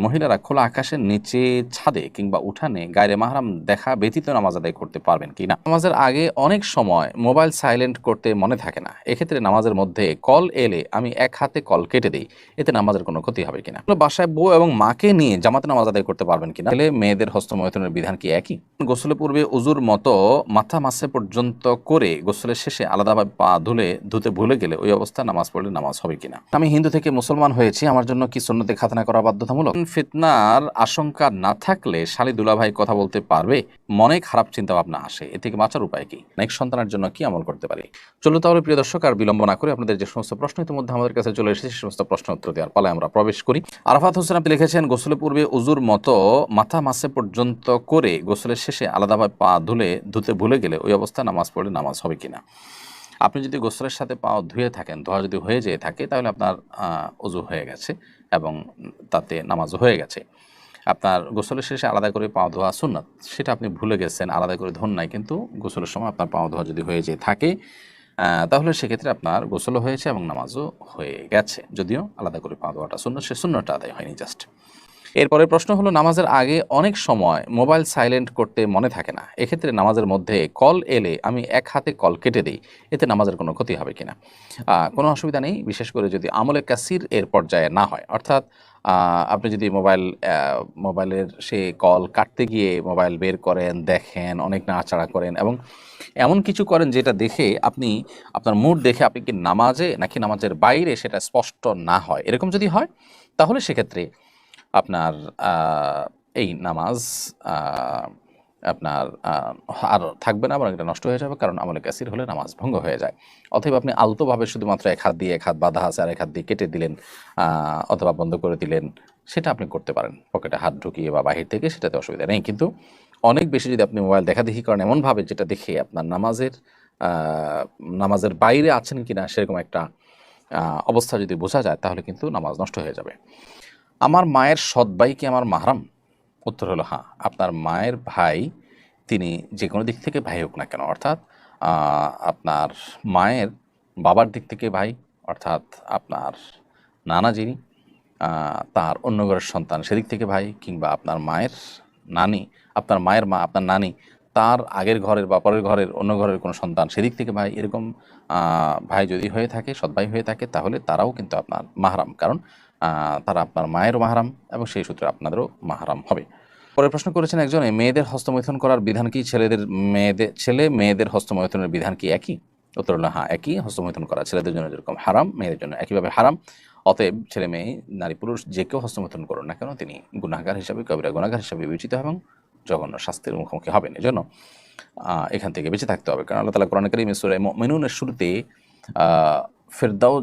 মহিলারা খোলা আকাশের নিচে, ছাদে কিংবা উঠানে গায়রে মাহরাম দেখা ব্যতীত নামাজ আদায় করতে পারবেন কিনা। নামাজের আগে অনেক সময় মোবাইল সাইলেন্ট করতে মনে থাকে না, এক্ষেত্রে নামাজের মধ্যে কল এলে আমি এক হাতে কল কেটে দিই, এতে নামাজের কোনো ক্ষতি হবে কিনা। বাসায় বউ এবং মাকে নিয়ে জামাতে নামাজ আদায় করতে পারবেন কিনা। ছেলে মেয়েদের হস্তমৈথুনের বিধান কি একই? গোসলের পূর্বে উজুর মতো মাথা মাসে পর্যন্ত করে গোসলের শেষে আলাদাভাবে পা ধুতে ভুলে গেলে ওই অবস্থায় নামাজ পড়লে নামাজ হবে কিনা। আমি হিন্দু থেকে মুসলমান হয়েছি, আমার জন্য কি সুন্নতে খাতনা করা বাধ্যতামূলক? ফিতনার আশঙ্কা না থাকলে শালী দুলাভাই কথা বলতে পারবে? মনে খারাপ চিন্তা ভাবনা আসে, এ থেকে বাঁচার উপায় কি? নেক্সট সন্তানের জন্য কি আমল করতে পারি? চলো তাহলে প্রিয় দর্শক, আর বিলম্ব না করে আপনাদের যে সমস্ত প্রশ্ন ইতিমধ্যে আমাদের কাছে চলে এসেছে সে সমস্ত প্রশ্ন উত্তর দেওয়ার পালায় আমরা প্রবেশ করি। আরাফাত হোসেন আপনি লিখেছেন, গোসলের পূর্বে উজুর মতো মাথা মাসে পর্যন্ত করে গোসলের শেষে আলাদাভাবে পা ধুতে ভুলে গেলে ওই অবস্থায় নামাজ পড়লে নামাজ হবে কিনা। আপনি যদি গোসলের সাথে পা ধুয়ে থাকেন, ধোয়া যদি হয়ে যেয়ে থাকে, তাহলে আপনার অজু হয়ে গেছে এবং তাতে নামাজও হয়ে গেছে। আপনার গোসলের শেষে আলাদা করে পা ধোয়া সুন্নাত, সেটা আপনি ভুলে গেছেন, আলাদা করে ধোন নাই, কিন্তু গোসলের সময় আপনার পা ধোয়া যদি হয়ে যেয়ে থাকে তাহলে সেক্ষেত্রে আপনার গোসলও হয়েছে এবং নামাজও হয়ে গেছে, যদিও আলাদা করে পা ধোয়াটা সুন্নত, সে সুন্নতটা আদায় হয়নি জাস্ট। এরপরে প্রশ্ন হলো, নামাজের আগে অনেক সময় মোবাইল সাইলেন্ট করতে মনে থাকে না, এক্ষেত্রে নামাজের মধ্যে কল এলে আমি এক হাতে কল কেটে দিই, এতে নামাজের কোনো ক্ষতি হবে কিনা। কোনো অসুবিধা নেই, বিশেষ করে যদি আমলে কাসির এর পর্যায়ে না হয়, অর্থাৎ আপনি যদি মোবাইলের সে কল কাটতে গিয়ে মোবাইল বের করেন, দেখেন, অনেক নাড়াচাড়া করেন এবং এমন কিছু করেন যেটা দেখে আপনার মুড দেখে আপনি কি নামাজে নাকি নামাজের বাইরে সেটা স্পষ্ট না হয়, এরকম যদি হয় তাহলে সেক্ষেত্রে আপনার এই নামাজ আপনার আর থাকবে না, বরং এটা নষ্ট হয়ে যাবে, কারণ আমলে কাসির হলে নামাজ ভঙ্গ হয়ে যায়। অথবা আপনি আলতোভাবে শুধুমাত্র এক হাত দিয়ে, এক হাত বাঁধা আছে আর এক হাত দিয়ে কেটে দিলেন অথবা বন্ধ করে দিলেন, সেটা আপনি করতে পারেন পকেটে হাত ঢুকিয়ে বা বাহির থেকে, সেটাতে অসুবিধা নেই। কিন্তু অনেক বেশি যদি আপনি মোবাইল দেখাদেখি করেন এমনভাবে যেটা দেখে আপনার নামাজের বাইরে আছেন কিনা সেরকম একটা অবস্থা যদি বোঝা যায়, তাহলে কিন্তু নামাজ নষ্ট হয়ে যাবে। আমার মায়ের সৎ ভাই কি আমার মাহরাম? উত্তর হলো হ্যাঁ, আপনার মায়ের ভাই তিনি যে কোনো দিক থেকে ভাই হোক না কেন, অর্থাৎ আপনার মায়ের বাবার দিক থেকে ভাই, অর্থাৎ আপনার নানা যিনি তার অন্য ঘরের সন্তান সেদিক থেকে ভাই, কিংবা আপনার মায়ের নানি, আপনার মায়ের মা আপনার নানি তার আগের ঘরের বা পরের ঘরের অন্য ঘরের কোনো সন্তান সেদিক থেকে ভাই, এরকম ভাই যদি হয়ে থাকে, সৎ ভাই হয়ে থাকে, তাহলে তারাও কিন্তু আপনার মাহরাম, কারণ তারা আপনার মায়েরও মাহরাম এবং সেই সূত্রে আপনাদেরও মাহরাম হবে। পরে প্রশ্ন করেছেন একজনে, মেয়েদের হস্তমৈথুন করার বিধান কি ছেলে মেয়েদের হস্তমৈথুনের বিধান কি একই? উত্তর হলো হ্যাঁ, একই। হস্তমৈথুন করা ছেলেদের জন্য যেরকম হারাম, মেয়েদের জন্য একইভাবে হারাম। অতএব ছেলে মেয়ে, নারী পুরুষ যে কেউ হস্তমৈথুন করুন না কেন, তিনি গুনাহগার হিসাবে, কবিরা গুনাহগার হিসাবে বিবেচিত এবং জঘন্য শাস্তির মুখোমুখি হবেন। এজন্য এখান থেকে বেঁচে থাকতে হবে, কারণ আল্লাহ তাআলা কোরআন কারীমে সূরা মুমিনুনের শুরুতে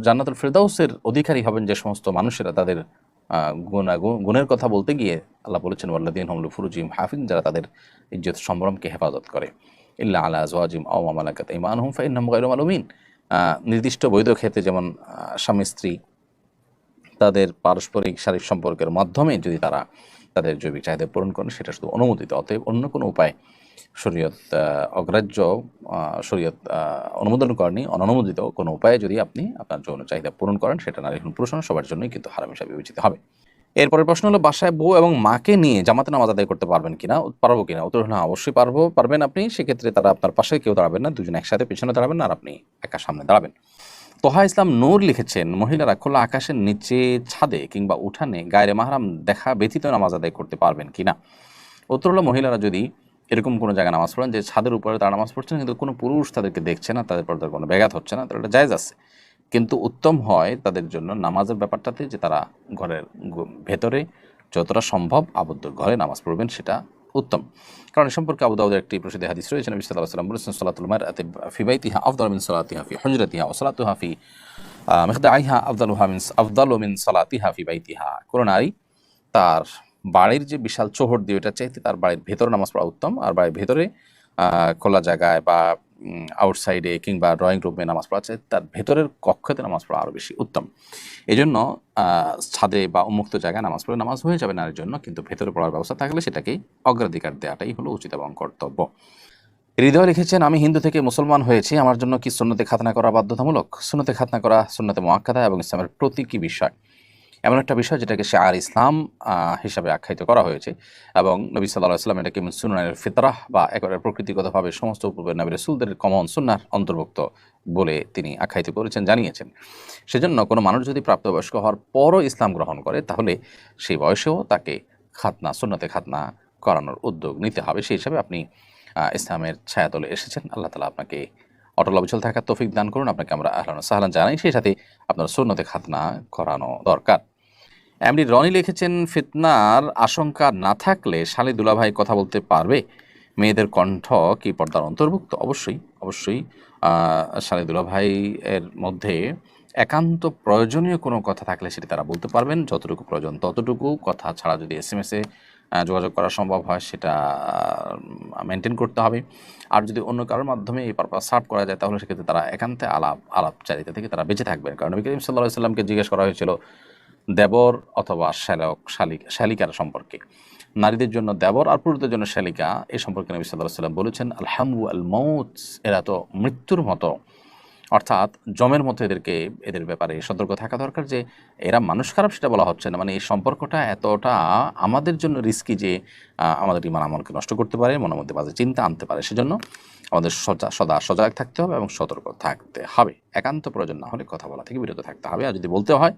জান্নাতুল ফেরদাউসের অধিকারী হবেন যে সমস্ত মানুষেরা, তাদের গুণের কথা বলতে গিয়ে আল্লাহ বলেছেন, ওয়াল্লাযীনা হুম লিফুরুজিহিম হাফিজুন, যারা তাদের ইজ্জত সম্ভ্রমকে হেফাজত করে, ইল্লা আলা আজওয়াজিহিম আও মা মালাকাত আইমানুহুম ফাইন্নাহুম গায়রু মালুমিন। নির্দিষ্ট বৈধ ক্ষেত্রে, যেমন স্বামী স্ত্রী, তাদের পারস্পরিক শারীরিক সম্পর্কের মাধ্যমে যদি তারা তাদের জৈবিক চাহিদা পূরণ করেন, সেটা শুধু অনুমোদিত। অতএব অন্য কোনো উপায় শরীয়ত অগ্রাহ্য, শরীয়ত অনুমোদন করেনি, অননুমোদিত কোনো উপায়ে যদি আপনি আপনার যৌন চাহিদা পূরণ করেন, সেটা নারী পুরুষ সবার জন্যই কিন্তু হারাম হিসাবে বিবেচিত হবে। এরপরের প্রশ্ন হলো, বাসায় বউ এবং মাকে নিয়ে জামাতে নামাজ আদায় করতে পারবেন কিনা, পারবো কিনা? উত্তর হলো অবশ্যই পারবেন আপনি। সেক্ষেত্রে তারা আপনার পাশে কেউ দাঁড়াবেন না, দুজন একসাথে পিছনে দাঁড়াবেন না, আর আপনি একা সামনে দাঁড়াবেন। তোহা ইসলাম নূর লিখেছেন, মহিলারা খোলা আকাশের নিচে, ছাদে কিংবা উঠানে গায়রে মাহরাম দেখা ব্যতীত নামাজ আদায় করতে পারবেন কিনা। উত্তর হলো, মহিলারা যদি এরকম কোনো জায়গায় নামাজ পড়েন যে ছাদের উপরে তারা নামাজ পড়ছেন, কিন্তু কোনো পুরুষ তাদেরকে দেখছে না, তাদের পর্দার কোনো ব্যাঘাত হচ্ছে না, তাহলে এটা জায়েজ আছে। কিন্তু উত্তম হয় তাদের জন্য নামাজের ব্যাপারটাতে যে তারা ঘরের ভেতরে যতটা সম্ভব আবদ্ধ ঘরে নামাজ পড়বেন, সেটা উত্তম। কারণ এ সম্পর্কে আবু দাউদের একটি প্রসিদ্ধ হাদিস রয়েছে, নবী সাল্লাল্লাহু আলাইহি ওয়াসাল্লাম বলেছেন, সালাতুল মারআতি ফি বাইতিহা আফদালু মিন সালাতিহা ফি হুজরাতিহা ওয়া সালাতুহা ফি মিখদাইহা আফদালু মিন সালাতিহা ফি বাইতিহা। কোন নারী তার বাড়ির যে বিশাল চৌহদ দিয়ে, ওটা চাইতে তার বাড়ির ভেতরে নামাজ পড়া উত্তম, আর বাড়ির ভেতরে খোলা জায়গায় বা আউটসাইডে কিংবা ড্রয়িং রুমে নামাজ পড়া চাই তার ভেতরের কক্ষতে নামাজ পড়া আরও বেশি উত্তম। এই জন্য ছাদে বা উন্মুক্ত জায়গায় নামাজ পড়লে নামাজ হয়ে যাবে নারীর জন্য, কিন্তু ভেতরে পড়ার ব্যবস্থা থাকলে সেটাকেই অগ্রাধিকার দেওয়াটাই হলো উচিত এবং কর্তব্য। হৃদয় লিখেছেন, আমি হিন্দু থেকে মুসলমান হয়েছি, আমার জন্য কি সুন্নতে খাতনা করা বাধ্যতামূলক? সুন্নতে খাতনা করা সুন্নতে মুআক্কাদা এবং ইসলামের প্রতীকী বিষয়। এমন একটা বিষয় যেটাকে শিআর ইসলাম হিসাবে আখ্যায়িত করা হয়েছে, এবং নবী সাল্লাল্লাহু আলাইহি ওয়াসাল্লাম এটাকে সুন্নাতুল ফিতরাহ বা একেবারে প্রকৃতিগতভাবে সমস্ত পূর্বের নবী রাসূলদের কমন সুন্নাহর অন্তর্ভুক্ত বলে তিনি আখ্যায়িত করেছেন, জানিয়েছেন। সেজন্য কোনো মানুষ যদি প্রাপ্তবয়স্ক হওয়ার পরও ইসলাম গ্রহণ করে, তাহলে সেই বয়সেও তাকে খাতনা, সুন্নতে খাতনা করানোর উদ্যোগ নিতে হবে। সেই হিসাবে আপনি ইসলামের ছায়াতলে এসেছেন। আল্লাহ তাআলা আপনাকে অটল অবিচল থাকার তৌফিক দান করুন। আপনাকে আমরা আহলান ওয়া সাহলান জানাই। সেই সাথে আপনার সুন্নতে খাতনা করানো দরকার। এমডি রনি লিখেছেন, ফিতনার আশঙ্কা না থাকলে শালী দুলাভাই কথা বলতে পারবে? মেয়েদের কণ্ঠ কি পর্দার অন্তর্ভুক্ত? অবশ্যই, অবশ্যই। শালী দুলাভাই এর মধ্যে একান্ত প্রয়োজনীয় কোনো কথা থাকলে সেটি তারা বলতে পারবেন। যতটুকু প্রয়োজন ততটুকু, কথা ছাড়া যদি এসএমএসে যোগাযোগ করা সম্ভব হয় সেটা মেনটেন করতে হবে। আর যদি অন্য কারোর মাধ্যমে এই পারপাস সার্ভ করা যায়, তাহলে সেক্ষেত্রে তারা একান্তে আলাপচারিতা থেকে তারা বেঁচে থাকবেন। কারণ নবী করিম সাল্লাল্লাহু আলাইহি ওয়াসাল্লামকে জিজ্ঞেস করা হয়েছিল দেবর অথবা শালিকার সম্পর্কে। নারীদের জন্য দেবর আর পুরুষদের জন্য শালিকা, এ সম্পর্কে নবী সাল্লাল্লাহু আলাইহি ওয়াসাল্লাম বলেছেন, আল হামু আল মউত, এরা তো মৃত্যুর মতো। অর্থাৎ জমের মতো এদের ব্যাপারে সতর্ক থাকা দরকার যে এরা মানুষ খারাপ সেটা বলা হচ্ছে না, মানে এই সম্পর্কটা এতটা আমাদের জন্য রিস্কি যে আমাদের ইমান আমলকে নষ্ট করতে পারে, মনের মধ্যে বাজে চিন্তা আনতে পারে। সেজন্য আমাদের সদা সজাগ থাকতে হবে এবং সতর্ক থাকতে হবে। একান্ত প্রয়োজন না হলে কথা বলা থেকে বিরত থাকতে হবে। আর যদি বলতে হয়,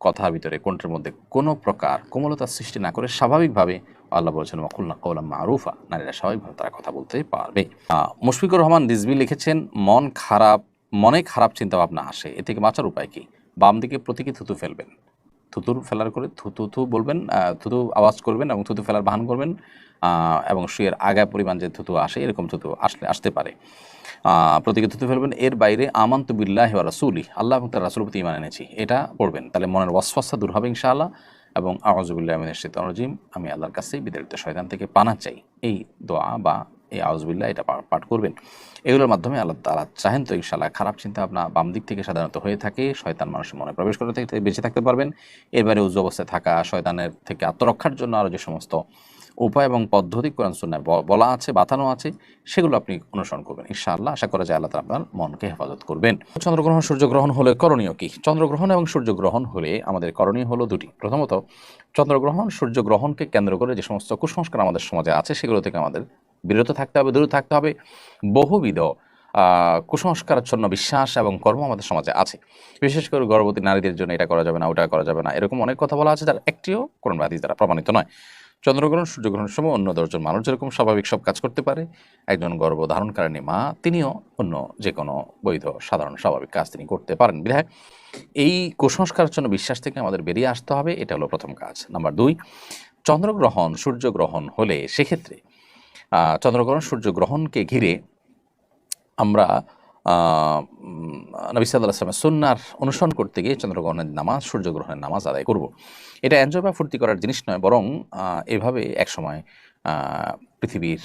কথার ভিতরে কণ্ঠের মধ্যে কোনো প্রকার কোমলতার সৃষ্টি না করে স্বাভাবিকভাবে, আল্লাহ বলেছেন ওয়াকুলনা কওলাম মারুফা, নারীরা স্বাভাবিকভাবে তারা কথা বলতে পারবে। মুশফিকুর রহমান রিজভী লিখেছেন, মনে খারাপ চিন্তাভাবনা আসে, এ থেকে বাঁচার উপায় কি? বাম দিকে প্রতীকী থুতু ফেলবেন, থুতুর ফেলার করে থুতু থু বলবেন, থুতু আওয়াজ করবেন এবং থুতু ফেলার ভান করবেন, এবং শুয়ের আগা পরিমাণ যে থুতু আসে এরকম থুতু আসতে পারে, প্রতীকে থুতু ফেলবেন। এর বাইরে আমানতু বিল্লাহি ওয়া রাসূলিহি, আল্লাহ এবং তার রাসূলের প্রতি ঈমান এনেছি, এটা পড়বেন। তাহলে মনের ওয়াসওয়াসা দূর হবে ইনশাআল্লাহ। এবং আউযু বিল্লাহি মিনাশ শাইতানির রাজিম, আমি আল্লাহর কাছে বিতাড়িত শয়তান থেকে পানাহ চাই, এই দোয়া বা এই আউযু বিল্লাহ এটা পাঠ করবেন। এগুলোর মাধ্যমে আল্লাহ তাআলা চাহেন তো ইনশাআল্লাহ খারাপ চিন্তা ভাবনা বাম দিক থেকে সাধারণত হয়ে থাকে, শয়তান মানুষের মনে প্রবেশ করে থেকে বেঁচে থাকতে পারবেন। এবারে উজু অবস্থায় থাকা, শয়তানের থেকে আত্মরক্ষার জন্য আরও যে সমস্ত উপায় এবং পদ্ধতি কোরআন সুন্নাহয় বলা আছে, বাতানো আছে, সেগুলো আপনি অনুসরণ করবেন ইনশাআল্লাহ। আশা করা যায় আল্লাহ তাআলা আপনার মনকে হেফাজত করবেন। চন্দ্রগ্রহণ সূর্যগ্রহণ হলে করণীয় কি? চন্দ্রগ্রহণ এবং সূর্যগ্রহণ হলে আমাদের করণীয় হলো দুটি। প্রথমত, চন্দ্রগ্রহণ সূর্যগ্রহণকে কেন্দ্র করে যে সমস্ত কুসংস্কার আমাদের সমাজে আছে সেগুলো থেকে আমাদের বিরত থাকতে হবে, দূরে থাকতে হবে। বহুবিধ কুসংস্কারাচ্ছন্ন বিশ্বাস এবং কর্ম আমাদের সমাজে আছে। বিশেষ করে গর্ভবতী নারীদের জন্য এটা করা যাবে না, ওটা করা যাবে না, এরকম অনেক কথা বলা আছে যার একটিও কোরআন বা হাদিস দ্বারা প্রমাণিত নয়। চন্দ্রগ্রহণ সূর্যগ্রহণের সময় অন্য ১০ জন মানুষ যেরকম স্বাভাবিক সব কাজ করতে পারে, একজন গর্ভধারণকারিণী মা তিনিও অন্য যে কোনো বৈধ সাধারণ স্বাভাবিক কাজ তিনি করতে পারেন। বিধায় এই কুসংস্কারের জন্য বিশ্বাস থেকে আমাদের বেরিয়ে আসতে হবে, এটা হলো প্রথম কাজ। নাম্বার ২, চন্দ্রগ্রহণ সূর্যগ্রহণ হলে সেক্ষেত্রে চন্দ্রগ্রহণ সূর্যগ্রহণকে ঘিরে আমরা নবী সাল্লাল্লাহু আলাইহি ওয়াসাল্লামের সুন্নাহর অনুসরণ করতে গিয়ে চন্দ্রগ্রহণের নামাজ, সূর্যগ্রহণের নামাজ আদায় করব। এটা এনজয় বা ফুর্তি করার জিনিস নয়, বরং এভাবে একসময় পৃথিবীর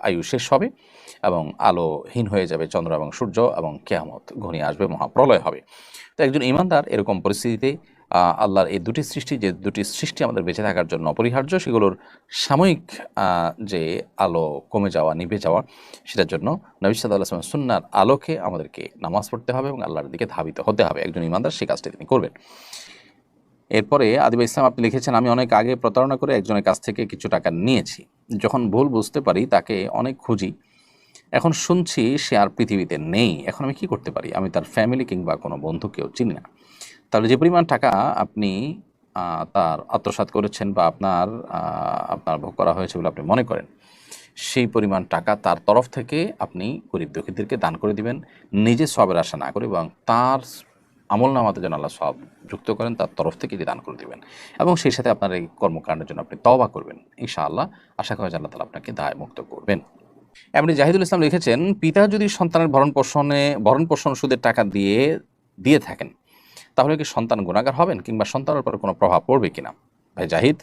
আয়ু শেষ হবে এবং আলোহীন হয়ে যাবে চন্দ্র এবং সূর্য, এবং কিয়ামত ঘনিয়ে আসবে, মহাপ্রলয় হবে। তো একজন ঈমানদার এরকম পরিস্থিতিতে আল্লাহর এই দুটি সৃষ্টি, যে দুটি সৃষ্টি আমাদের বেঁচে থাকার জন্য অপরিহার্য, সেগুলোর সাময়িক যে আলো কমে যাওয়া, নিভে যাওয়া, সেটার জন্য নবী সাল্লাল্লাহু আলাইহি ওয়াসাল্লাম সুন্নাহর আলোকে আমাদেরকে নামাজ পড়তে হবে এবং আল্লাহর দিকে ধাবিত হতে হবে। একজন ঈমানদার সেই কাজটি তিনি করবেন। এরপরে আদিবা ইসলাম আপনি লিখেছেন, আমি অনেক আগে প্রতারণা করে একজনের কাছ থেকে কিছু টাকা নিয়েছি। যখন ভুল বুঝতে পারি তাকে অনেক খুঁজি, এখন শুনছি সে আর পৃথিবীতে নেই। এখন আমি কি করতে পারি? আমি তার ফ্যামিলি কিংবা কোনো বন্ধুকেও চিনি না। তাহলে যে পরিমাণ টাকা আপনি তার আত্মসাৎ করেছেন বা আপনার ভোগ করা হয়েছে বলে আপনি মনে করেন, সেই পরিমাণ টাকা তার তরফ থেকে আপনি গরিব দুঃখীদেরকে দান করে দিবেন, নিজে সওয়াবের আশা না করে, এবং তার আমলনামাতে যেন আল্লাহ সওয়াব যুক্ত করেন, তার তরফ থেকে এটি দান করে দিবেন, এবং সেই সাথে আপনার এই কর্মকাণ্ডের জন্য আপনি তওবা করবেন। ইনশাআল্লাহ আশা করা যায় আল্লাহ তাআলা আপনাকে দায় মুক্ত করবেন। এমনি জাহিদুল ইসলাম লিখেছেন, পিতা যদি সন্তানের ভরণ পোষণ সুদের টাকা দিয়ে থাকেন, তাহলে কি সন্তান গুনাহগার হবেন, কিংবা সন্তানের উপর কোনো প্রভাব পড়বে কিনা? ভাই জাহিদ,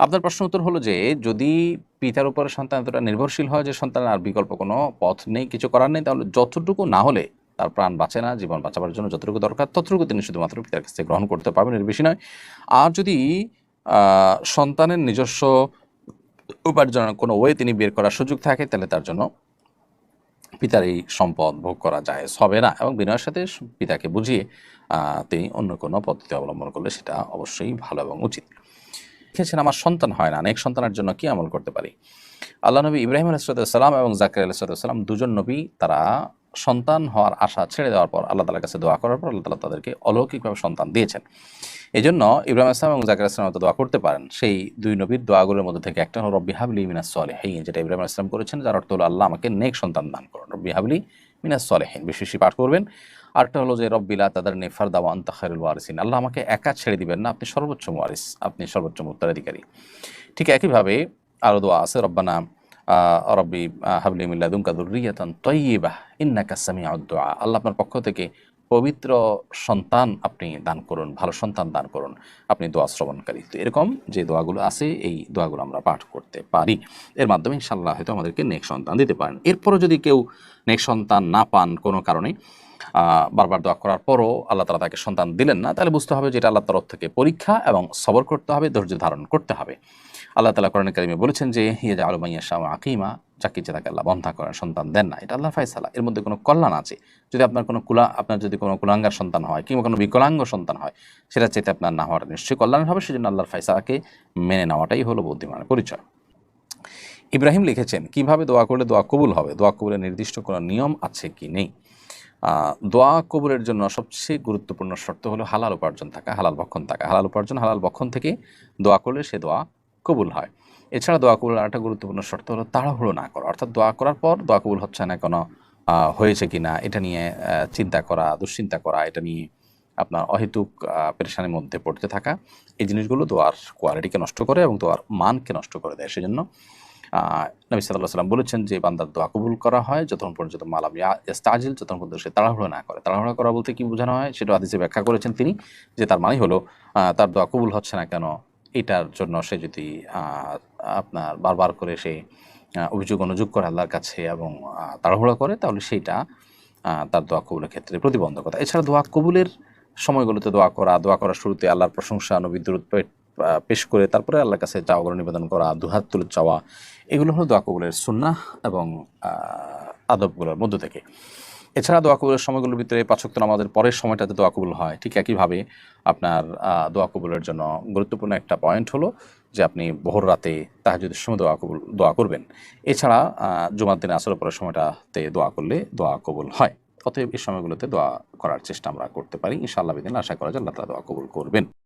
আপনার প্রশ্ন উত্তর হলো যে যদি পিতার উপরে সন্তান এতটা নির্ভরশীল হয় যে সন্তানের আর বিকল্প কোনো পথ নেই, কিছু করার নেই, তাহলে যতটুকু না হলে তার প্রাণ বাঁচে না, জীবন বাঁচাবার জন্য যতটুকু দরকার ততটুকু তিনি শুধুমাত্র পিতার কাছ থেকে গ্রহণ করতে পারবেন, এর বেশি নয়। আর যদি সন্তানের নিজস্ব উপার্জনের কোনো ওয়ে তিনি বের করার সুযোগ থাকে, তাহলে তার জন্য পিতার এই সম্পদ ভোগ করা জায়েজ হবে না, এবং বিনয়ের সাথে পিতাকে বুঝিয়ে তিনি অন্য কোনো পদ্ধতি অবলম্বন করলে সেটা অবশ্যই ভালো এবং উচিত। লিখেছেন, আমার সন্তান হয় না, নেক সন্তানের জন্য কি আমল করতে পারি? আল্লাহ নবী ইব্রাহিম আলাইহিসসালাম এবং জাকারিয়া আলাইহিসসালাম দুজন নবী, তারা সন্তান হওয়ার আশা ছেড়ে দেওয়ার পর আল্লাহ তাআলার কাছে দোয়া করার পর আল্লাহ তাআলা তাদেরকে অলৌকিকভাবে সন্তান দিয়েছেন। এজন্য ইব্রাহিম আলাইহিস সালাম এবং জাকারিয়া আলাইহিস সালাম দোয়া করতে পারেন। সেই দুই নবীর দোয়াগুলোর মধ্যে থেকে একটা হলো রব্বি হাবলি মিনাস সলিহিন, যেটা ইব্রাহিম আলাইহিস সালাম করেছেন, যার অর্থ হলো আল্লাহ আমাকে নেক সন্তান দান করুন। রব্বি হাবলি মিনাস সলিহিন বেশি বেশি পাঠ করবেন। আরেকটা হলো যে রব্বি লা তাদারনি ফারদা ওয়া আনতা খায়রুল ওয়ারিসিন, আল্লাহ আমাকে একা ছেড়ে দিবেন না, আপনি সর্বোচ্চ ওয়ারিস, আপনি সর্বোচ্চ উত্তরাধিকারী। ঠিক একইভাবে আরও দোয়া আছে, রব্বানা রব্বি হাবলি মিন লাদুনকা যুররিয়াতান তাইয়্যিবাহ ইন্নাকা সামিউদ দুআ, আল্লাহ আপনার পক্ষ থেকে পবিত্র সন্তান আপনি দান করুন, ভালো সন্তান দান করুন, আপনি দোয়া শ্রবণকারী। তো এরকম যে দোয়াগুলো আছে এই দোয়াগুলো আমরা পাঠ করতে পারি, এর মাধ্যমে ইনশাআল্লাহ হয়তো আমাদেরকে নেক সন্তান দিতে পারেন। এরপরও যদি কেউ নেক সন্তান না পান কোনো কারণে, বারবার দোয়া করার পরও আল্লাহ তাআলা তাকে সন্তান দিলেন না, তাহলে বুঝতে হবে যে এটা আল্লাহর তরফ থেকে পরীক্ষা, এবং সবর করতে হবে, ধৈর্য ধারণ করতে হবে। আল্লাহ তাআলা কোরআনে কারিমে বলেছেন যে ইয়াজআলু মান ইয়াশাউ আকিমা, যাকে ইচ্ছা তাকে আল্লাহ বন্ধা করেন, সন্তান দেন না, এটা আল্লাহর ফয়সালা। এর মধ্যে কোনো কল্যাণ আছে। যদি আপনার যদি কোনো কুলাঙ্গার সন্তান হয় কিংবা কোনো বিকলাঙ্গ সন্তান হয়, সেটা চাইতে আপনার না হওয়াটা নিশ্চয়ই কল্যাণ হবে। সেজন্য আল্লাহর ফয়সালাকে মেনে নেওয়াটাই হলো বুদ্ধিমানের পরিচয়। ইব্রাহিম লিখেছেন, কিভাবে দোয়া করলে দোয়া কবুল হবে? দোয়া কবুলের নির্দিষ্ট কোনো নিয়ম আছে কি নেই? দোয়া কবুলের জন্য সবচেয়ে গুরুত্বপূর্ণ শর্ত হলো হালাল উপার্জন থাকা, হালাল ভক্ষণ থাকা। হালাল উপার্জন, হালাল ভক্ষণ থেকে দোয়া করলে সে দোয়া কবুল হয়। এছাড়া দোয়া কবুলের আরেকটা গুরুত্বপূর্ণ শর্ত হলো তাড়াহুড়ো না করা, অর্থাৎ দোয়া করার পর দোয়া কবুল হচ্ছে না কেন, হয়েছে কি না এটা নিয়ে চিন্তা করা, দুশ্চিন্তা করা, এটা নিয়ে আপনার অহেতুক পেরেশানির মধ্যে পড়তে থাকা, এই জিনিসগুলো দোয়ার কোয়ালিটিকে নষ্ট করে এবং দোয়ার মানকে নষ্ট করে দেয়। সেজন্য নবী সাল্লাল্লাহু আলাইহি ওয়াসাল্লাম বলেছেন যে বান্দার দোয়া কবুল করা হয় যতক্ষণ পর্যন্ত মালাম ইয়াস্তাজিল, যতক্ষণ পর্যন্ত সে তাড়াহুড়ো না করে। তাড়াহুড়ো করা বলতে কি বোঝানো হয় সেটা হাদিসে ব্যাখ্যা করেছেন তিনি, যে তার মানে হলো তার দোয়া কবুল হচ্ছে না কেন, এটার জন্য সে যদি আপনার বারবার করে সে অভিযোগ অনুযোগ করে আল্লাহর কাছে এবং তাড়াহুড়ো করে, তাহলে সেইটা তার দোয়া কবুলের ক্ষেত্রে প্রতিবন্ধকতা। এছাড়া দোয়া কবুলের সময়গুলোতে দোয়া করার শুরুতে আল্লাহর প্রশংসা, নবীর দুরূদ পেশ করে তারপরে আল্লাহর কাছে চাওয়াগুলো নিবেদন করা, দুহাত তুলে চাওয়া, এগুলো হলো দোয়া কবুলের সুন্নাহ এবং আদবগুলোর মধ্য থেকে। এছাড়া দোয়া কবুলের সময়গুলোর ভিতরে 5 ওয়াক্ত নামাজের পরের সময়টাতে দোয়া কবুল হয়। ঠিক একইভাবে আপনার দোয়া কবুলের জন্য গুরুত্বপূর্ণ একটা পয়েন্ট হলো যে আপনি ভোর রাতে তাহাজ্জুদের সময় দোয়া করবেন। এছাড়া জুমার দিনে আসরের পরের সময়টাতে দোয়া করলে দোয়া কবুল হয়। অতএব এই সময়গুলোতে দোয়া করার চেষ্টা আমরা করতে পারি। ইনশাআল্লাহ বিদিন আশা করা যায় আল্লাহ তাআলা দোয়া কবুল করবেন।